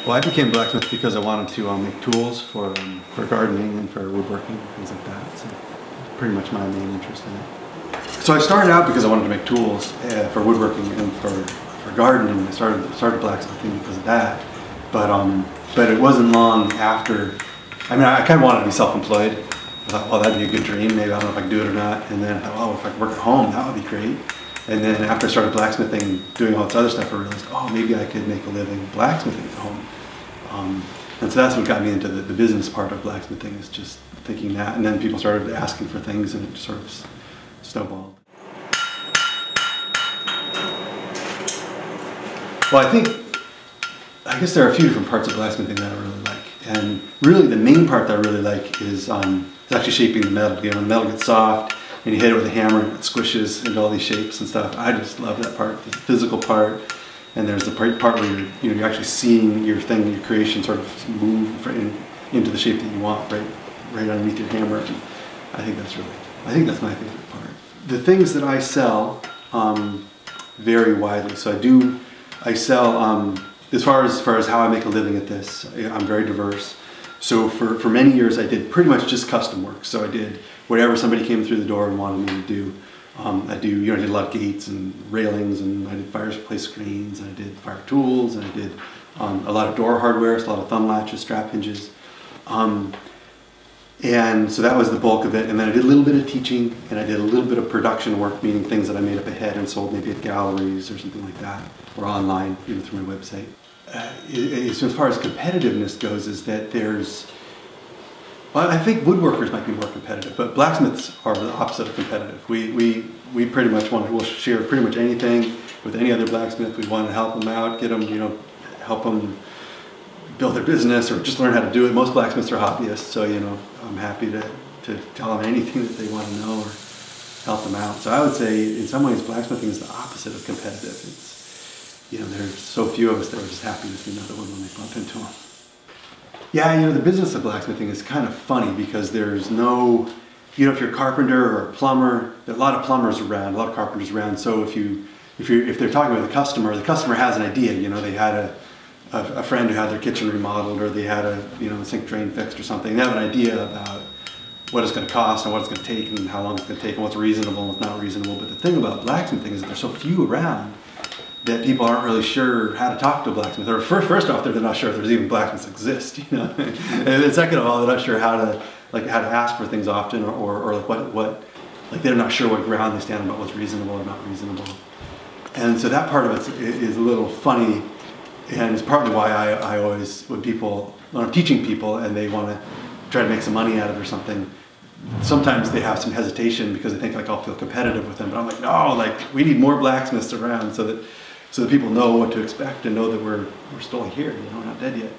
Well, I became a blacksmith because I wanted to make tools for gardening and for woodworking, things like that. So pretty much my main interest in it. So I started out because I wanted to make tools for woodworking and for gardening. I started blacksmithing because of that. But it wasn't long after. I mean, I kind of wanted to be self-employed. I thought, well, that'd be a good dream. Maybe I don't know if I can do it or not. And then I thought, oh, if I could work at home, that would be great. And then after I started blacksmithing, doing all this other stuff, I realized, oh, maybe I could make a living blacksmithing at home. And so that's what got me into the business part of blacksmithing, is just thinking that. And then people started asking for things, and it just sort of snowballed. Well, I guess there are a few different parts of blacksmithing that I really like. And really the main part that I really like is actually shaping the metal. You know, when the metal gets soft and you hit it with a hammer and it squishes into all these shapes and stuff. I just love that part. There's the physical part, and there's the part where you're actually seeing your thing, your creation sort of move into the shape that you want right underneath your hammer. And I think that's my favorite part. The things that I sell vary widely. So I sell as far as how I make a living at this, I'm very diverse. So for many years I did pretty much just custom work. So I did whatever somebody came through the door and wanted me to do. I did a lot of gates and railings, and I did fireplace screens, and I did fire tools, and I did a lot of door hardware, so a lot of thumb latches, strap hinges. And so that was the bulk of it. And then I did a little bit of teaching, and I did a little bit of production work, meaning things that I made up ahead and sold maybe at galleries or something like that, or online, even through my website. So as far as competitiveness goes, is that well, I think woodworkers might be more competitive, but blacksmiths are the opposite of competitive. We pretty much we'll share pretty much anything with any other blacksmith. We want to help them out, get them, help them build their business or just learn how to do it. Most blacksmiths are hobbyists, so I'm happy to tell them anything that they want to know or help them out. So I would say in some ways blacksmithing is the opposite of competitive. It's, there's so few of us that are just happy to see another one when they bump into them. Yeah, the business of blacksmithing is kind of funny because there's no, if you're a carpenter or a plumber, there are a lot of plumbers around, a lot of carpenters around. So if they're talking with the customer has an idea. They had a friend who had their kitchen remodeled, or they had a sink drain fixed or something. They have an idea about what it's going to cost and what it's going to take and how long it's going to take and what's reasonable and what's not reasonable. But the thing about blacksmithing is that there's so few around that people aren't really sure how to talk to a blacksmith. Or first off, they're not sure if there's even blacksmiths exist, And second of all, they're not sure how to ask for things often, or they're not sure what ground they stand on about what's reasonable or not reasonable. And so that part of it is a little funny, and it's partly why I always, when I'm teaching people and they want to try to make some money out of it or something, sometimes they have some hesitation because they think I'll feel competitive with them. But I'm like, no, we need more blacksmiths around so that people know what to expect and know that we're still here, we're not dead yet.